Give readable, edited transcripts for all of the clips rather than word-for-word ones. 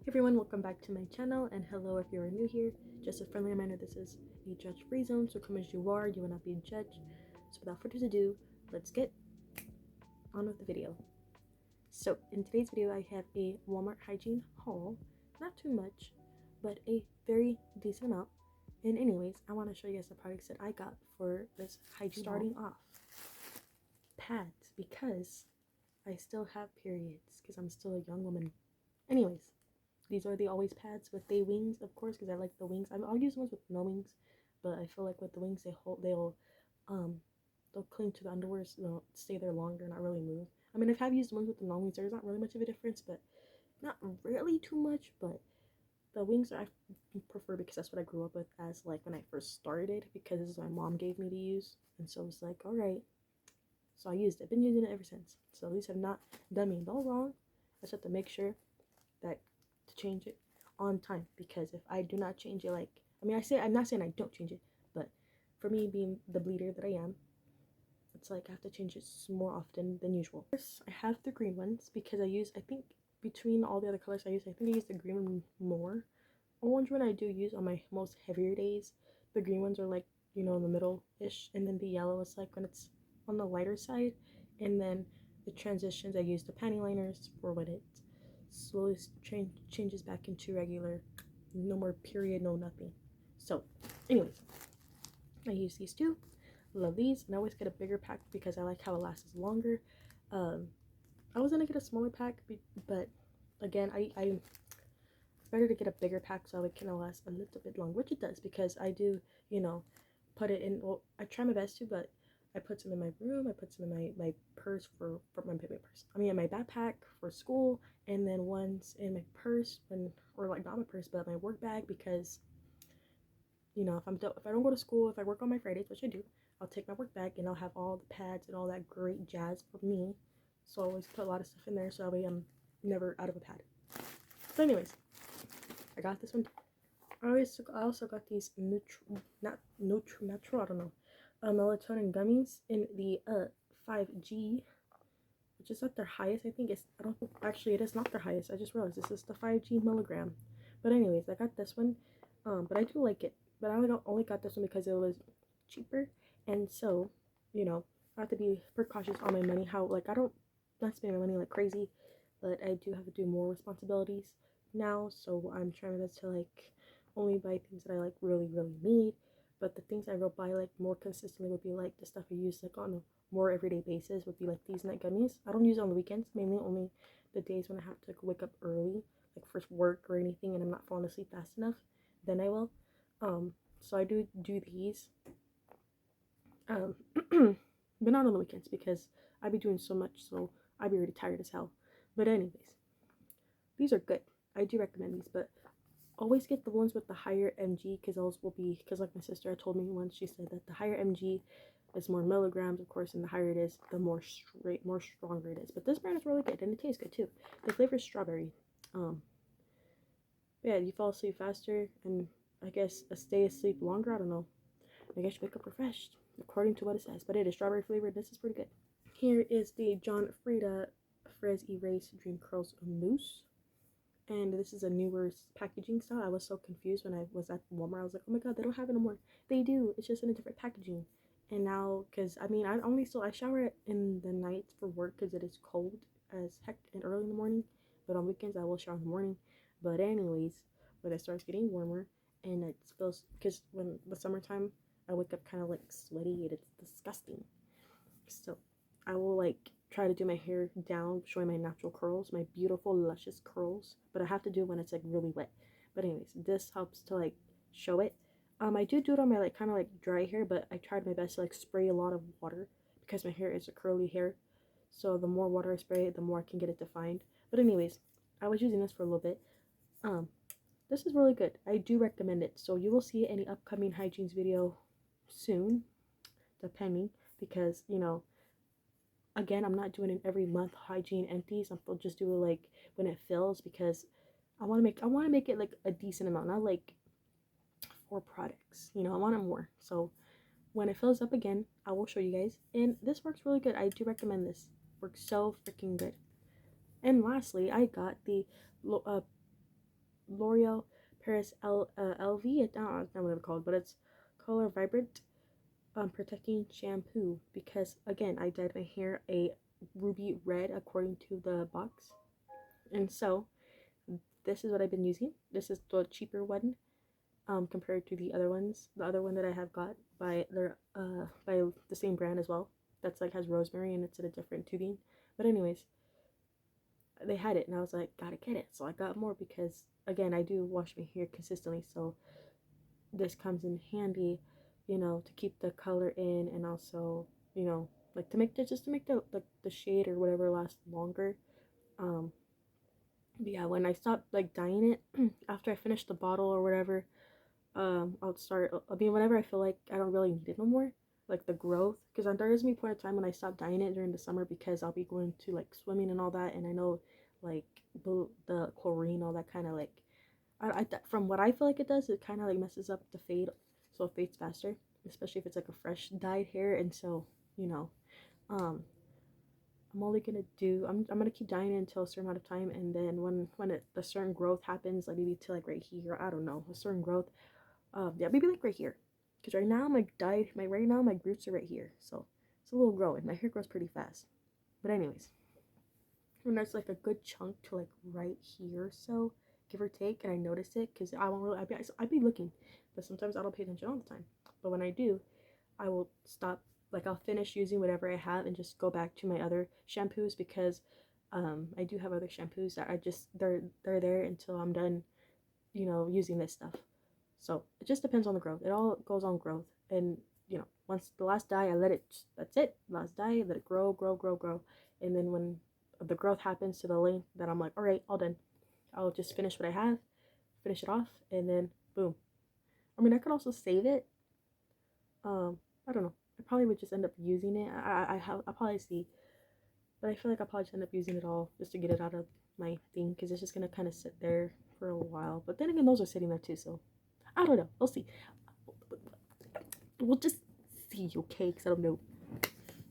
Hey everyone, welcome back to my channel, and hello if you are new here. Just a friendly reminder, this is a judge-free zone, so come as you are, you will not be judged. So without further ado, let's get on with the video. So in today's video, I have a Walmart hygiene haul. Not too much, but a very decent amount. And anyways, I want to show you guys the products that I got for this hygiene haul. Starting off, pads, because I still have periods, because I'm still a young woman. Anyways, these are the always pads with the wings, of course, because I like the wings. I'll use ones with no wings, but I feel like with the wings, they'll cling to the underwear, so they'll stay there longer, not really move. I mean, I've used ones with the no wings. There's not really much of a difference, but not really too much. But the wings I prefer because that's what I grew up with as like when I first started, because this is what my mom gave me to use, and so I was like, all right. So I used it. I've been using it ever since. So these have not done me no wrong. I just have to make sure that to change it on time, because if I do not change it, like, I mean, I'm not saying I don't change it, but for me being the bleeder that I am, it's like I have to change it more often than usual. First, I have the green ones because I think between all the other colors I think I use the green one more. Orange one I do use on my most heavier days. The green ones are like, in the middle-ish, and then the yellow is like when it's on the lighter side, and then the transitions I use the panty liners for when it slowly changes back into regular, no more period, no nothing. So anyways, I use these two, love these, and I always get a bigger pack because I like how it lasts longer. I was gonna get a smaller pack, but again, it's better to get a bigger pack so it can last a little bit longer, which it does, because I do, put it in, well, I try my best to, but I put some in my room, I put some in my purse for my purse. I mean, in my backpack for school, and then ones in my purse or like not my purse, but my work bag, because, if I don't go to school, if I work on my Fridays, which I do, I'll take my work bag and I'll have all the pads and all that great jazz for me. So I always put a lot of stuff in there, so that way I'm never out of a pad. So anyways, I got this one. I also got these natural, I don't know, melatonin gummies in the 5G, which is not their highest. I don't think, actually, it is not their highest. I just realized this is the 5G milligram. But anyways, I got this one, but I do like it. But I only got this one because it was cheaper, and so, I have to be precautious on my money. How, like, I don't not spend my money like crazy, but I do have to do more responsibilities now, so I'm trying my best to like only buy things that I like really need. But the things I will buy like more consistently would be like the stuff I use like on a more everyday basis, would be like these night gummies. I don't use it on the weekends, mainly only the days when I have to like wake up early, like for work or anything, and I'm not falling asleep fast enough, then I will. So I do these, um but not on the weekends because I be doing so much, so I'd be already tired as hell. But anyways, these are good. I do recommend these, but always get the ones with the higher mg, because those will be, because like my sister told me once, she said that the higher mg is more milligrams, of course, and the higher it is, the more stronger it is. But this brand is really good, and it tastes good too. The flavor is strawberry. Yeah, you fall asleep faster, and I guess stay asleep longer. I don't know. I guess you wake up refreshed, according to what it says. But it is strawberry flavored. This is pretty good. Here is the John Frieda Frizz Erase Dream Curls Mousse. And this is a newer packaging style. I was so confused when I was at Walmart. I was like, oh my god, they don't have it anymore. They do. It's just in a different packaging. And now, because I mean, I shower in the nights for work because it is cold as heck and early in the morning. But on weekends, I will shower in the morning. But anyways, when it starts getting warmer and it feels, because when the summertime, I wake up kind of like sweaty and it's disgusting. So I will like try to do my hair down, showing my natural curls, my beautiful luscious curls, but I have to do it when it's like really wet. But anyways, this helps to like show it. I do it on my like kind of like dry hair, but I tried my best to like spray a lot of water because my hair is a curly hair, so the more water I spray, the more I can get it defined. But anyways, I was using this for a little bit. This is really good. I do recommend it. So you will see any upcoming hygienes video soon, depending, because again, I'm not doing it every month hygiene empties. I'll just do it like when it fills, because I want to make it like a decent amount, not like 4 products. I want it more. So when it fills up again, I will show you guys. And this works really good. I do recommend this. Works so freaking good. And lastly, I got the L'Oreal Paris LV. I don't know what it's called, but it's Color Vibrant Protecting Shampoo, because again I dyed my hair a ruby red according to the box, and so this is what I've been using. This is the cheaper one, compared to the other ones. The other one that I have got by the same brand as well. That's like has rosemary and it's in a different tubing. But anyways, they had it and I was like, gotta get it. So I got more because again I do wash my hair consistently, so this comes in handy, to keep the color in, and also, like to make the shade or whatever last longer. Um but yeah, when I stopped like dyeing it after I finished the bottle or whatever, I'll start. I mean, whenever I feel like I don't really need it no more, like the growth, because there is me point of time when I stop dyeing it during the summer because I'll be going to like swimming and all that, and I know like the chlorine, all that kind of like, from what I feel like it does, it kind of like messes up the fade, so it fades faster, especially if it's like a fresh dyed hair, and so you know, um, I'm only gonna do. I'm gonna keep dyeing it until a certain amount of time, and then the certain growth happens, like maybe to like right here, I don't know, a certain growth. Yeah, maybe like right here, because right now my roots are right here, so it's a little growing. My hair grows pretty fast, but anyways, when there's like a good chunk to like right here, so give or take, and I notice it because I won't really. I'd be looking, but sometimes I don't pay attention all the time. But when I do, I will stop. Like I'll finish using whatever I have and just go back to my other shampoos, because I do have other shampoos that they're there until I'm done, using this stuff. So it just depends on the growth. It all goes on growth. And, once the last dye, I let it, that's it. Last dye, let it grow, grow, grow, grow. And then when the growth happens to the length that I'm like, all right, all done. I'll just finish what I have, finish it off, and then boom. I mean, I could also save it. I don't know. I probably would just end up using it. I'll probably see. But I feel like I'll probably just end up using it all just to get it out of my thing, because it's just going to kind of sit there for a while. But then again, those are sitting there too, so I don't know. We'll see. We'll just see, okay? Because I don't know.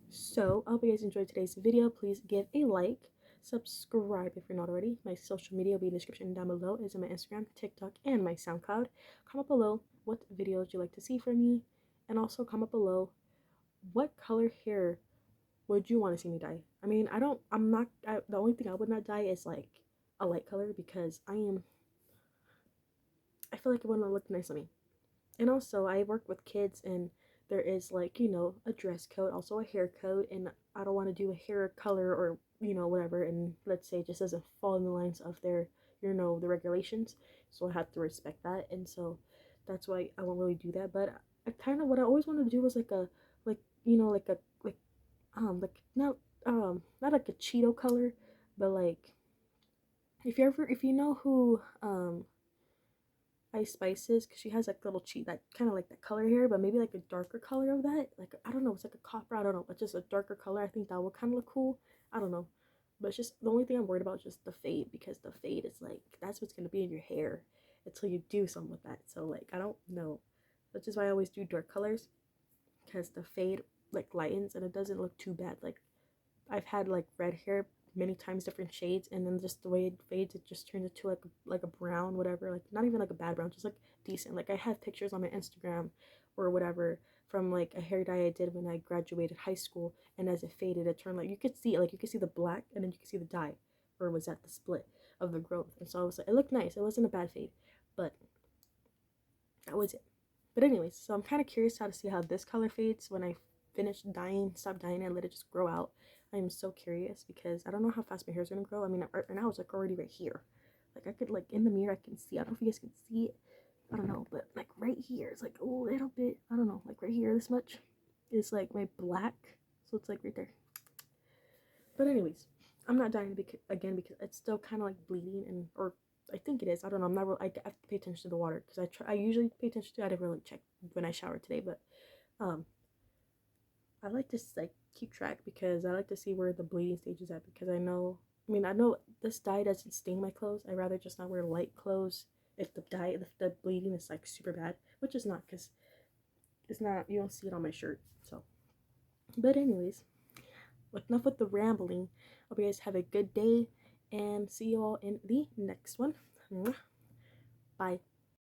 So, I hope you guys enjoyed today's video. Please give a like, subscribe if you're not already. My social media will be in the description down below. It's on my Instagram, TikTok, and my SoundCloud. Comment below what videos you'd like to see from me. And also comment below what color hair would you want to see me dye. I mean, the only thing I would not dye is like a light color, because I feel like it wouldn't look nice on me. And also, I work with kids, and there is like, a dress code, also a hair code, and I don't want to do a hair color or, whatever, and let's say it just doesn't fall in the lines of their, the regulations. So I have to respect that. And so that's why I won't really do that. But I kind of, what I always wanted to do was like a, like, like not like a Cheeto color, but like, if you know who, Ice Spices, because she has like little cheat that kind of like that color here, but maybe like a darker color of that. Like, I don't know, it's like a copper. I don't know, but just a darker color. I think that would kind of look cool. I don't know, but it's just the only thing I'm worried about is just the fade, because the fade is like that's what's gonna be in your hair until you do something with that. So like I don't know, which is why I always do dark colors, because the fade like lightens and it doesn't look too bad. Like I've had like red hair many times, different shades, and then just the way it fades, it just turns into like a brown, whatever. Like not even like a bad brown, just like decent. Like I have pictures on my Instagram or whatever from like a hair dye I did when I graduated high school, and as it faded, it turned like you could see you could see the black, and then you could see the dye, or was that the split of the growth? And so I was like, it looked nice. It wasn't a bad fade, but that was it. But anyways, so I'm kind of curious how to see how this color fades when I stop dyeing and let it just grow out. I am so curious because I don't know how fast my hair is gonna grow. I mean, right now it's like already right here. Like I could like in the mirror I can see. I don't know if you guys can see it. I don't know, but like right here it's like a little bit. I don't know, like right here this much is like my black, so it's like right there. But anyways, I'm not dyeing again because it's still kind of like bleeding, and or I think it is. I don't know. I'm not really. I have to pay attention to the water because I usually pay attention to it. I didn't really check when I showered today, but um I like to like keep track because I like to see where the bleeding stage is at, because I know. I mean, I know this dye doesn't stain my clothes. I rather just not wear light clothes if the bleeding is like super bad, which is not, because it's not. You don't see it on my shirt. So, but anyways, enough with the rambling. Hope you guys have a good day, and see you all in the next one. Bye.